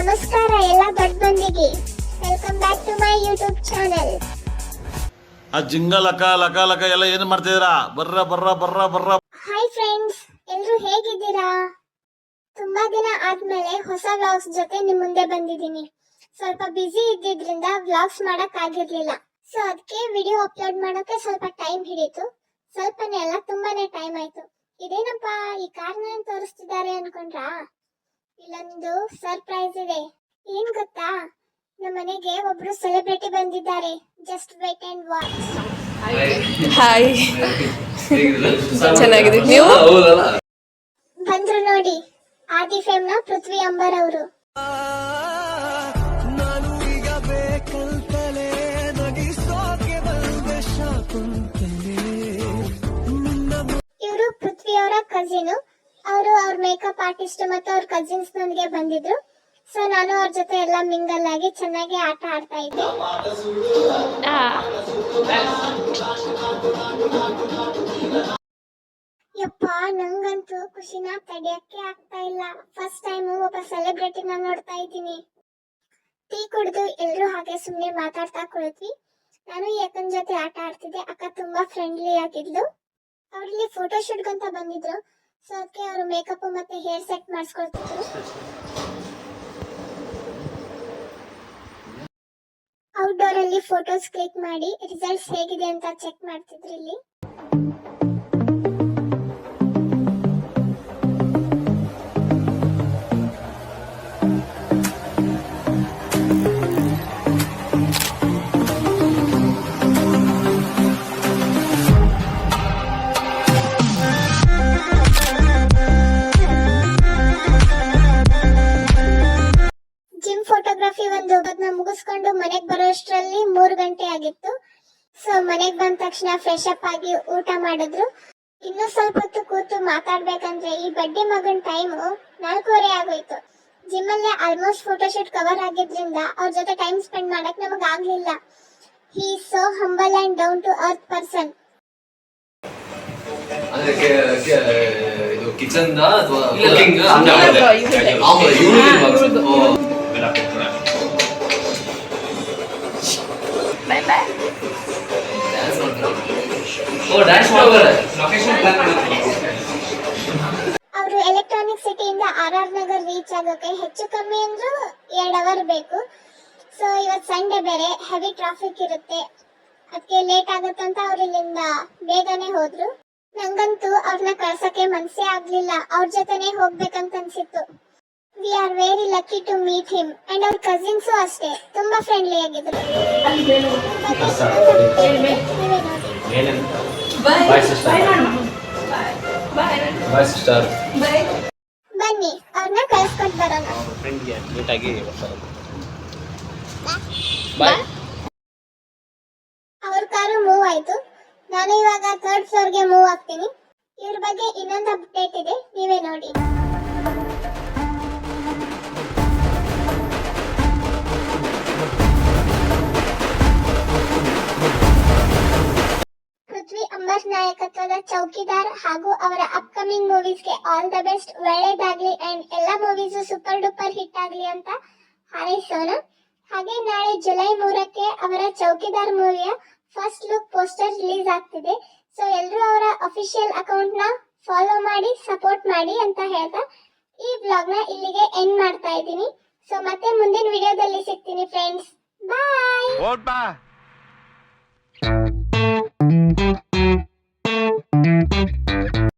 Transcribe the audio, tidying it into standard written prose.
ನಮಸ್ಕಾರ ಎಲ್ಲ ಬಂದಿಗೆ welcome back to my YouTube channel. ಆ ಜಿಂಗ ಲಕ ಲಕ ಲಕ ಎಲ್ಲ ಏನು ಮಾಡ್ತಿದ್ದೀರಾ? ಬರ್ರ ಬರ್ರ ಬರ್ರ ಬರ್ರ. ಹಾಯ್ ಫ್ರೆಂಡ್ಸ್, ಎಲ್ಲರೂ ಹೇಗಿದ್ದೀರಾ? ತುಂಬಾ ದಿನ ಆದ್ಮೇಲೆ ಹೊಸ ವ್ಲಾಗ್ಸ್ ಜೊತೆ ನಿಮ್ ಮುಂದೆ ಬಂದಿದ್ದೀನಿ. ಸ್ವಲ್ಪ ಬಿಸಿ ಇದ್ದಿದ್ರಿಂದ ವ್ಲಾಗ್ಸ್ ಮಾಡಕ್ ಆಗಿರ್ಲಿಲ್ಲ. ಸೊ ಅದಕ್ಕೆ ವಿಡಿಯೋ ಅಪ್ಲೋಡ್ ಮಾಡೋಕೆ ಸ್ವಲ್ಪ ಟೈಮ್ ಹಿಡಿತು. ಸ್ವಲ್ಪನೇ ಅಲ್ಲ, ತುಂಬಾನೇ ಟೈಮ್ ಆಯ್ತು. ಇದೇನಪ್ಪ ಈ ಕಾರ್ನ ತೋರಿಸ್ತಿದ್ದಾರೆ ಅನ್ಕೊಂಡ್ರಾ? ಇಲ್ಲೊಂದು ಸರ್ಪ್ರೈಸ್ ಇದೆ. ಏನ್ ಗೊತ್ತಾ, ನಮ್ಮ ಮನೆಗೆ ಒಬ್ರು ಸೆಲೆಬ್ರಿಟಿ ಬಂದಿದ್ದಾರೆ. Just wait and watch. Hi, ಚೆನ್ನಾಗಿದೆ. ನೀವು ಬಂದ್ರು ನೋಡಿ, ಆದಿ ಫೇಮ್ ನ ಪೃಥ್ವಿ ಅಂಬರ್ ಅವರು. ಇವರು ಪೃಥ್ವಿ ಅವರ ಕಸಿನ್. ಅವರು ಅವ್ರ ಮೇಕಪ್ ಆರ್ಟಿಸ್ಟ್ ಮತ್ತು ಅವ್ರ ಕಸಿನ್ಸ್ ನೊಂದಿಗೆ ಬಂದಿದ್ರು. ಸೊ ನಾನು ಅವ್ರ ಜೊತೆ ಎಲ್ಲ ಮಿಂಗಲ್ ಆಗಿ ಚೆನ್ನಾಗಿ ಆಟ ಆಡ್ತಾ ಇದ್ದೆ. ಯಪ್ಪ, ನಂಗಂತೂ ಖುಷಿನ ತಡೆಯಕ್ಕೆ ಆಗ್ತಾ ಇಲ್ಲ. ಫಸ್ಟ್ ಟೈಮ್ ಒಬ್ಬ ಸೆಲೆಬ್ರಿಟಿನ ನೋಡ್ತಾ ಇದ್ದೀನಿ. ಟೀ ಕುಡಿದು ಎಲ್ರು ಹಾಗೆ ಸುಮ್ನೆ ಮಾತಾಡ್ತಾ ಕುಳಿತ್ವಿ. ನಾನು ಈ ಅಕ್ಕನ ಜೊತೆ ಆಟ ಆಡ್ತಿದ್ದೆ. ಅಕ್ಕ ತುಂಬಾ ಫ್ರೆಂಡ್ಲಿ ಆಗಿದ್ಲು. ಅವ್ರಲ್ಲಿ ಫೋಟೋ ಶೂಟ್ ಅಂತ ಬಂದಿದ್ರು. ಸೊ ಅದಕ್ಕೆ ಅವರು ಮೇಕಪ್ ಮತ್ತೆ ಹೇರ್ ಸೆಟ್ ಮಾಡಿಸ್ಕೊಳ್ತಿದ್ರು. ಔಟ್ಡೋರ್ ಅಲ್ಲಿ ಫೋಟೋಸ್ ಕ್ಲಿಕ್ ಮಾಡಿ ರಿಸಲ್ಟ್ಸ್ ಹೇಗಿದೆ ಅಂತ ಚೆಕ್ ಮಾಡ್ತಿದ್ರು ಇಲ್ಲಿ. ಫೋಟೋಗ್ರಫಿ ಒಂದು ಮುಗಿಸ್ಕೊಂಡು ಮನೆಗ್ ಬರೋಷ್ಟರಲ್ಲಿ 3 ಗಂಟೆ ಆಗಿತ್ತು. ಸೊ ಮನೆಗ್ ಬಂದ ತಕ್ಷಣ ಫ್ರೆಶ್ ಅಪ್ ಆಗಿ ಊಟ ಮಾಡಿದ್ರು. ಇನ್ನು ಸ್ವಲ್ಪ ಹೊತ್ತು ಕೂತು ಮಾತಾಡ್ಬೇಕಂದ್ರೆ ಈ ಬಡ್ಡಿ ಮಗನ್ ಟೈಮ್ 4:30 ಆಗೋಯ್ತು. ಜಿಮ್ ಅಲ್ಲೇ ಆಲ್ಮೋಸ್ಟ್ ಫೋಟೋಶೂಟ್ ಕವರ್ ಆಗಿದ್ರಿಂದ ಅವ್ರ ಜೊತೆ ಟೈಮ್ ಸ್ಪೆಂಡ್ ಮಾಡಕ್ ನಮಗ್ ಆಗ್ಲಿಲ್ಲ. He is so humble and down to earth person. ಇದು ಕಿಚನ್ ಅಥವಾ ಕುಕಿಂಗ್ ಅವರು ಎಲೆಕ್ಟ್ರಾನಿಕ್ ಸಿಟಿಯಿಂದ RR ನಗರ್ ರೀಚ್ ಆಗೋಕೆ ಹೆಚ್ಚು ಕಮ್ಮಿ ಅಂದ್ರೂ 2 ಅವರ್ ಬೇಕು. ಸೊ ಇವತ್ತು ಸಂಡೇ ಬೇರೆ, ಹೆವಿ ಟ್ರಾಫಿಕ್ ಇರುತ್ತೆ. ಅದಕ್ಕೆ ಲೇಟ್ ಆಗುತ್ತಂತ ಅವ್ರು ಇಲ್ಲಿಂದ ಬೇಗನೆ ಹೋದ್ರು. ನಂಗಂತೂ ಅವ್ರನ್ನ ಕಳ್ಸಕ್ಕೆ ಮನ್ಸೇ ಆಗ್ಲಿಲ್ಲ. ಅವ್ರ ಜೊತೆನೆ ಹೋಗ್ಬೇಕಂತ ಅನ್ಸಿತ್ತು. We are very lucky to meet him. And ಅವ್ರ ಕಸಿನ್ಸು ಅಷ್ಟೇ, ತುಂಬಾ ಫ್ರೆಂಡ್ಲಿ ಆಗಿದ್ರು. ಬನ್ನಿ ಅವ್ರನ್ನ ಕಳ್ಸ್ಕೊಟ್ ಬರೋಣ. ಅವ್ರ ಕಾರು ಮೂವ್ ಆಯ್ತು. ನಾನು ಇವಾಗ 3rd ಫ್ಲೋರ್ಗೆ ಮೂವ್ ಆಗ್ತೀನಿ. ಇವ್ರ ಬಗ್ಗೆ ಇನ್ನೊಂದು ಅಪ್ಡೇಟ್ ಇದೆ, ನೀವೇ ನೋಡಿ. ಪೃಥ್ವಿ ಅಂಬರ್ ನಾಯಕತ್ವದ ಚೌಕಿದಾರ್ ಹಾಗೂ ಅವರ ಅಪ್ಕಮಿಂಗ್ ಮೂವೀಸ್ಗೆ ಆಲ್ ದ ಬೆಸ್ಟ್. ಒಳ್ಳೆದಾಗ್ಲಿ ಅಂಡ್ ಎಲ್ಲ ಮೂವೀಸು ಸೂಪರ್ ಡೂಪರ್ ಹಿಟ್ ಆಗ್ಲಿ ಅಂತ ಹಾರೈಸೋಣ. ಹಾಗೆ ನಾಳೆ ಜುಲೈ 3ಕ್ಕೆ ಅವರ ಚೌಕಿದಾರ್ ಮೂವಿಯ ಫಸ್ಟ್ ಲುಕ್ ಪೋಸ್ಟರ್ ರಿಲೀಸ್ ಆಗ್ತಿದೆ. ಸೊ ಎಲ್ಲರೂ ಅವರ ಅಫಿಷಿಯಲ್ ಅಕೌಂಟ್ ನ ಫಾಲೋ ಮಾಡಿ ಸಪೋರ್ಟ್ ಮಾಡಿ ಅಂತ ಹೇಳ್ತಾ ಈ ವ್ಲಾಗ್ ನ ಇಲ್ಲಿಗೆ ಎಂಡ್ ಮಾಡ್ತಾ ಇದ್ದೀನಿ. ಸೊ ಮತ್ತೆ ಮುಂದಿನ ವಿಡಿಯೋದಲ್ಲಿ ಸಿಗ್ತೀನಿ ಫ್ರೆಂಡ್ಸ್. ಬಾಯ್.